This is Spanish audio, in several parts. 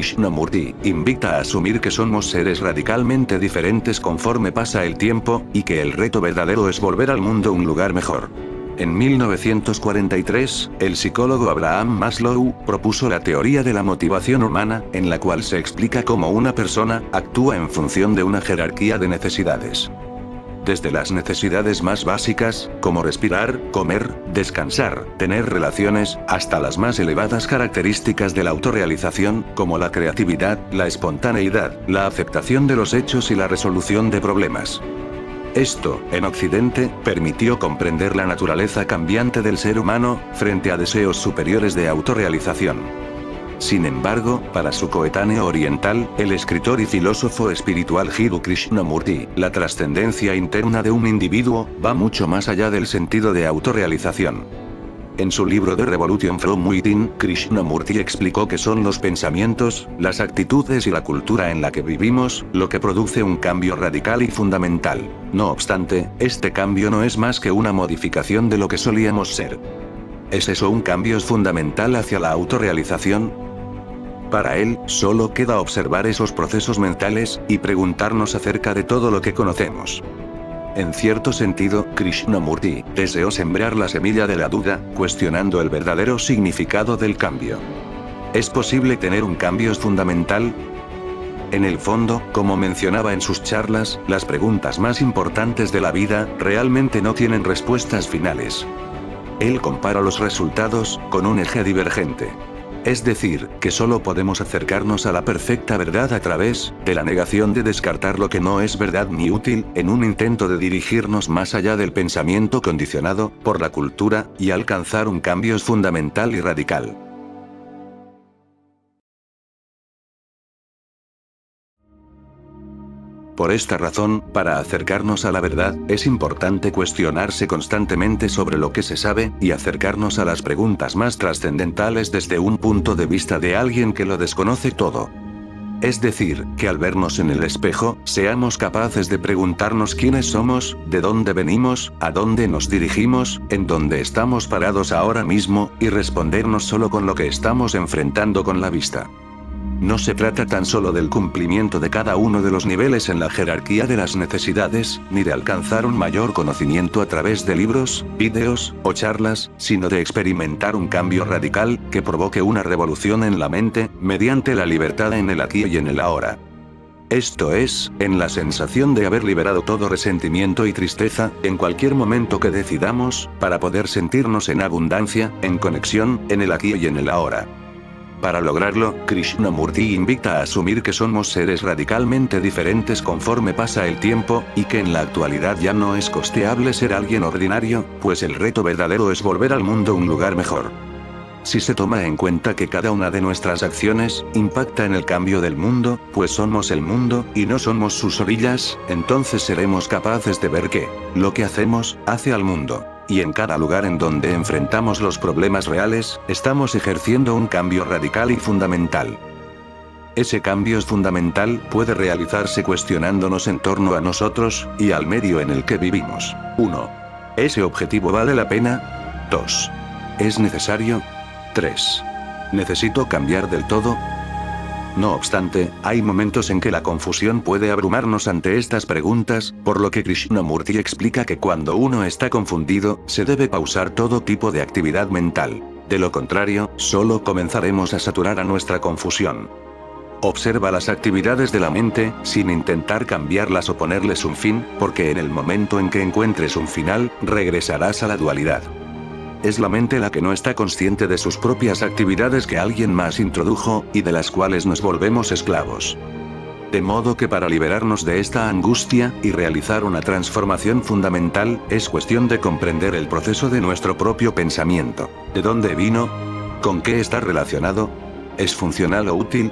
Krishnamurti invita a asumir que somos seres radicalmente diferentes conforme pasa el tiempo, y que el reto verdadero es volver al mundo un lugar mejor. En 1943, el psicólogo Abraham Maslow propuso la teoría de la motivación humana, en la cual se explica cómo una persona actúa en función de una jerarquía de necesidades. Desde las necesidades más básicas, como respirar, comer, descansar, tener relaciones, hasta las más elevadas características de la autorrealización, como la creatividad, la espontaneidad, la aceptación de los hechos y la resolución de problemas. Esto, en Occidente, permitió comprender la naturaleza cambiante del ser humano, frente a deseos superiores de autorrealización. Sin embargo, para su coetáneo oriental, el escritor y filósofo espiritual Jiddu Krishnamurti, la trascendencia interna de un individuo va mucho más allá del sentido de autorrealización. En su libro The Revolution from Within, Krishnamurti explicó que son los pensamientos, las actitudes y la cultura en la que vivimos, lo que produce un cambio radical y fundamental. No obstante, este cambio no es más que una modificación de lo que solíamos ser. ¿Es eso un cambio fundamental hacia la autorrealización? Para él, solo queda observar esos procesos mentales, y preguntarnos acerca de todo lo que conocemos. En cierto sentido, Krishnamurti deseó sembrar la semilla de la duda, cuestionando el verdadero significado del cambio. ¿Es posible tener un cambio fundamental? En el fondo, como mencionaba en sus charlas, las preguntas más importantes de la vida realmente no tienen respuestas finales. Él compara los resultados con un eje divergente. Es decir, que solo podemos acercarnos a la perfecta verdad a través de la negación de descartar lo que no es verdad ni útil, en un intento de dirigirnos más allá del pensamiento condicionado por la cultura, y alcanzar un cambio fundamental y radical. Por esta razón, para acercarnos a la verdad, es importante cuestionarse constantemente sobre lo que se sabe, y acercarnos a las preguntas más trascendentales desde un punto de vista de alguien que lo desconoce todo. Es decir, que al vernos en el espejo, seamos capaces de preguntarnos quiénes somos, de dónde venimos, a dónde nos dirigimos, en dónde estamos parados ahora mismo, y respondernos solo con lo que estamos enfrentando con la vista. No se trata tan solo del cumplimiento de cada uno de los niveles en la jerarquía de las necesidades, ni de alcanzar un mayor conocimiento a través de libros, vídeos, o charlas, sino de experimentar un cambio radical, que provoque una revolución en la mente, mediante la libertad en el aquí y en el ahora. Esto es, en la sensación de haber liberado todo resentimiento y tristeza, en cualquier momento que decidamos, para poder sentirnos en abundancia, en conexión, en el aquí y en el ahora. Para lograrlo, Krishnamurti invita a asumir que somos seres radicalmente diferentes conforme pasa el tiempo, y que en la actualidad ya no es costeable ser alguien ordinario, pues el reto verdadero es volver al mundo un lugar mejor. Si se toma en cuenta que cada una de nuestras acciones impacta en el cambio del mundo, pues somos el mundo, y no somos sus orillas, entonces seremos capaces de ver que lo que hacemos hace al mundo. Y en cada lugar en donde enfrentamos los problemas reales, estamos ejerciendo un cambio radical y fundamental. Ese cambio fundamental puede realizarse cuestionándonos en torno a nosotros, y al medio en el que vivimos. 1. ¿Ese objetivo vale la pena? 2. ¿Es necesario? 3. ¿Necesito cambiar del todo? No obstante, hay momentos en que la confusión puede abrumarnos ante estas preguntas, por lo que Krishnamurti explica que cuando uno está confundido, se debe pausar todo tipo de actividad mental. De lo contrario, solo comenzaremos a saturar a nuestra confusión. Observa las actividades de la mente, sin intentar cambiarlas o ponerles un fin, porque en el momento en que encuentres un final, regresarás a la dualidad. Es la mente la que no está consciente de sus propias actividades que alguien más introdujo, y de las cuales nos volvemos esclavos. De modo que para liberarnos de esta angustia, y realizar una transformación fundamental, es cuestión de comprender el proceso de nuestro propio pensamiento. ¿De dónde vino? ¿Con qué está relacionado? ¿Es funcional o útil?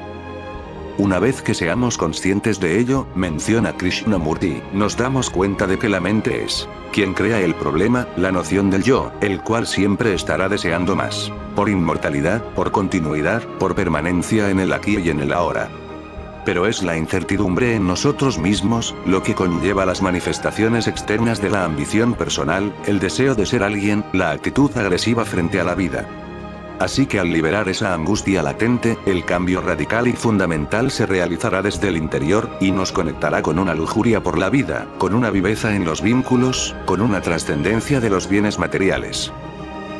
Una vez que seamos conscientes de ello, menciona Krishnamurti, nos damos cuenta de que la mente es quien crea el problema, la noción del yo, el cual siempre estará deseando más. Por inmortalidad, por continuidad, por permanencia en el aquí y en el ahora. Pero es la incertidumbre en nosotros mismos, lo que conlleva las manifestaciones externas de la ambición personal, el deseo de ser alguien, la actitud agresiva frente a la vida. Así que al liberar esa angustia latente, el cambio radical y fundamental se realizará desde el interior, y nos conectará con una lujuria por la vida, con una viveza en los vínculos, con una trascendencia de los bienes materiales.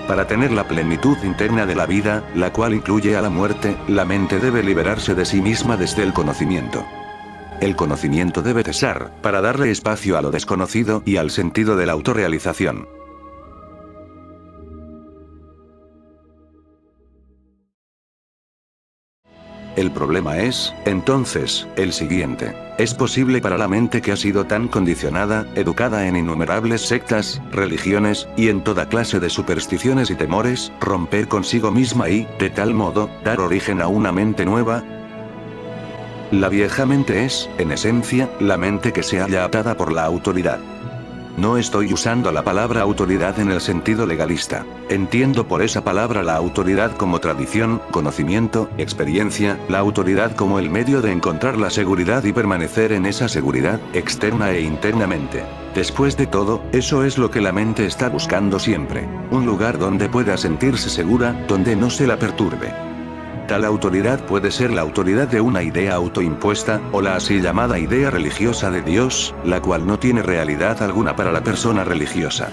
Para tener la plenitud interna de la vida, la cual incluye a la muerte, la mente debe liberarse de sí misma desde el conocimiento. El conocimiento debe cesar, para darle espacio a lo desconocido y al sentido de la autorrealización. El problema es, entonces, el siguiente. ¿Es posible para la mente que ha sido tan condicionada, educada en innumerables sectas, religiones, y en toda clase de supersticiones y temores, romper consigo misma y, de tal modo, dar origen a una mente nueva? La vieja mente es, en esencia, la mente que se halla atada por la autoridad. No estoy usando la palabra autoridad en el sentido legalista. Entiendo por esa palabra la autoridad como tradición, conocimiento, experiencia, la autoridad como el medio de encontrar la seguridad y permanecer en esa seguridad, externa e internamente. Después de todo, eso es lo que la mente está buscando siempre. Un lugar donde pueda sentirse segura, donde no se la perturbe. Tal autoridad puede ser la autoridad de una idea autoimpuesta, o la así llamada idea religiosa de Dios, la cual no tiene realidad alguna para la persona religiosa.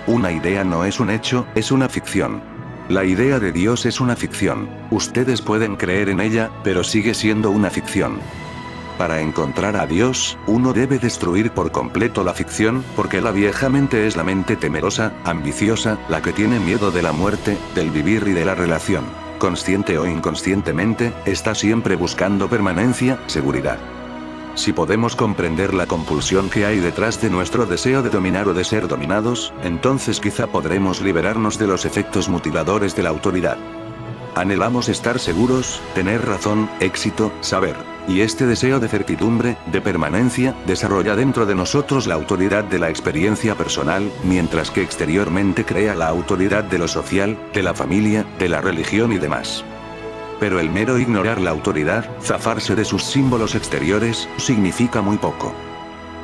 Una idea no es un hecho, es una ficción. La idea de Dios es una ficción. Ustedes pueden creer en ella, pero sigue siendo una ficción. Para encontrar a Dios, uno debe destruir por completo la ficción, porque la vieja mente es la mente temerosa, ambiciosa, la que tiene miedo de la muerte, del vivir y de la relación. Consciente o inconscientemente, está siempre buscando permanencia, seguridad. Si podemos comprender la compulsión que hay detrás de nuestro deseo de dominar o de ser dominados, entonces quizá podremos liberarnos de los efectos mutiladores de la autoridad. Anhelamos estar seguros, tener razón, éxito, saber. Y este deseo de certidumbre, de permanencia, desarrolla dentro de nosotros la autoridad de la experiencia personal, mientras que exteriormente crea la autoridad de lo social, de la familia, de la religión y demás. Pero el mero ignorar la autoridad, zafarse de sus símbolos exteriores, significa muy poco.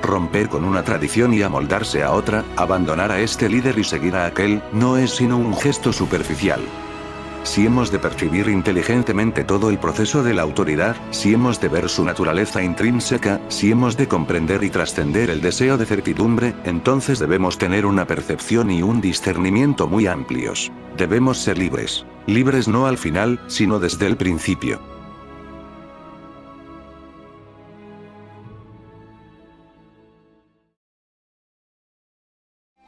Romper con una tradición y amoldarse a otra, abandonar a este líder y seguir a aquel, no es sino un gesto superficial. Si hemos de percibir inteligentemente todo el proceso de la autoridad, si hemos de ver su naturaleza intrínseca, si hemos de comprender y trascender el deseo de certidumbre, entonces debemos tener una percepción y un discernimiento muy amplios. Debemos ser libres. Libres no al final, sino desde el principio.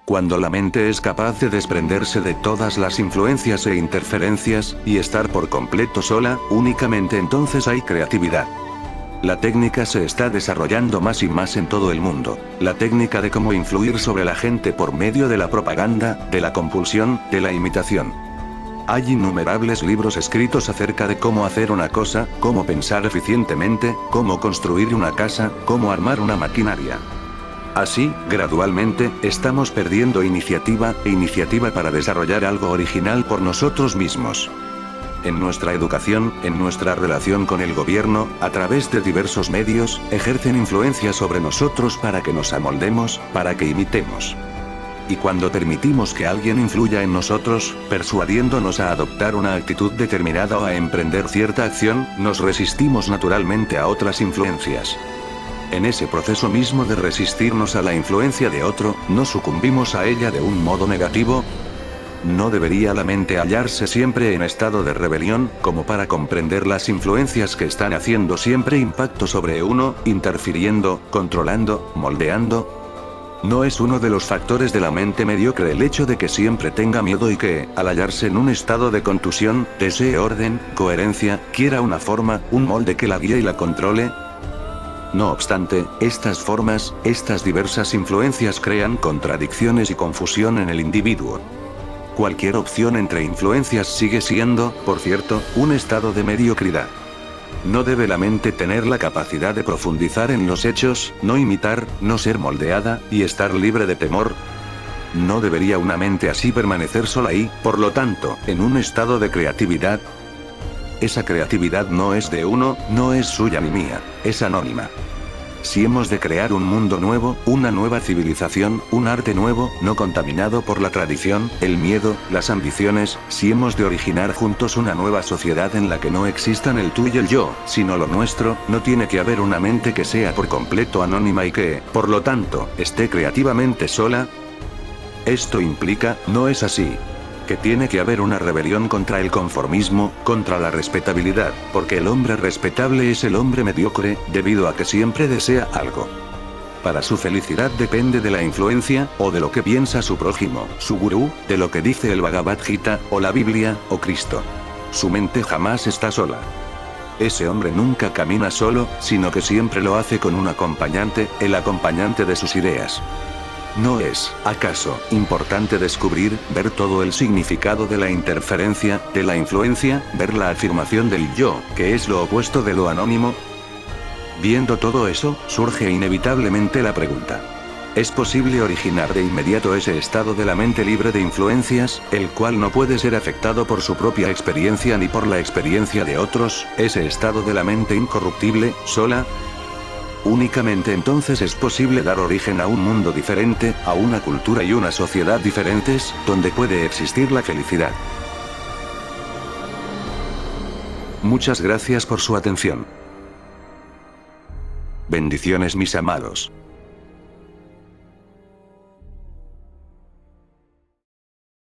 Cuando la mente es capaz de desprenderse de todas las influencias e interferencias, y estar por completo sola, únicamente entonces hay creatividad. La técnica se está desarrollando más y más en todo el mundo. La técnica de cómo influir sobre la gente por medio de la propaganda, de la compulsión, de la imitación. Hay innumerables libros escritos acerca de cómo hacer una cosa, cómo pensar eficientemente, cómo construir una casa, cómo armar una maquinaria. Así, gradualmente, estamos perdiendo iniciativa para desarrollar algo original por nosotros mismos. En nuestra educación, en nuestra relación con el gobierno, a través de diversos medios, ejercen influencia sobre nosotros para que nos amoldemos, para que imitemos. Y cuando permitimos que alguien influya en nosotros, persuadiéndonos a adoptar una actitud determinada o a emprender cierta acción, nos resistimos naturalmente a otras influencias. En ese proceso mismo de resistirnos a la influencia de otro, ¿no sucumbimos a ella de un modo negativo? ¿No debería la mente hallarse siempre en estado de rebelión, como para comprender las influencias que están haciendo siempre impacto sobre uno, interfiriendo, controlando, moldeando? ¿No es uno de los factores de la mente mediocre el hecho de que siempre tenga miedo y que, al hallarse en un estado de contusión, desee orden, coherencia, quiera una forma, un molde que la guíe y la controle? No obstante, estas formas, estas diversas influencias crean contradicciones y confusión en el individuo. Cualquier opción entre influencias sigue siendo, por cierto, un estado de mediocridad. ¿No debe la mente tener la capacidad de profundizar en los hechos, no imitar, no ser moldeada, y estar libre de temor? ¿No debería una mente así permanecer sola y, por lo tanto, en un estado de creatividad? Esa creatividad no es de uno, no es suya ni mía, es anónima. si hemos de crear un mundo nuevo, una nueva civilización, un arte nuevo, no contaminado por la tradición, el miedo, las ambiciones, si hemos de originar juntos una nueva sociedad en la que no existan el tú y el yo, sino lo nuestro, no tiene que haber una mente que sea por completo anónima y que, por lo tanto, esté creativamente sola. Esto implica, no es así, que tiene que haber una rebelión contra el conformismo, contra la respetabilidad, porque el hombre respetable es el hombre mediocre, debido a que siempre desea algo. Para su felicidad depende de la influencia, o de lo que piensa su prójimo, su gurú, de lo que dice el Bhagavad Gita, o la Biblia, o Cristo. Su mente jamás está sola. Ese hombre nunca camina solo, sino que siempre lo hace con un acompañante, el acompañante de sus ideas. ¿No es, acaso, importante descubrir, ver todo el significado de la interferencia, de la influencia, ver la afirmación del yo, que es lo opuesto de lo anónimo? Viendo todo eso, surge inevitablemente la pregunta. ¿Es posible originar de inmediato ese estado de la mente libre de influencias, el cual no puede ser afectado por su propia experiencia ni por la experiencia de otros, ese estado de la mente incorruptible, sola? Únicamente entonces es posible dar origen a un mundo diferente, a una cultura y una sociedad diferentes, donde puede existir la felicidad. Muchas gracias por su atención. Bendiciones mis amados.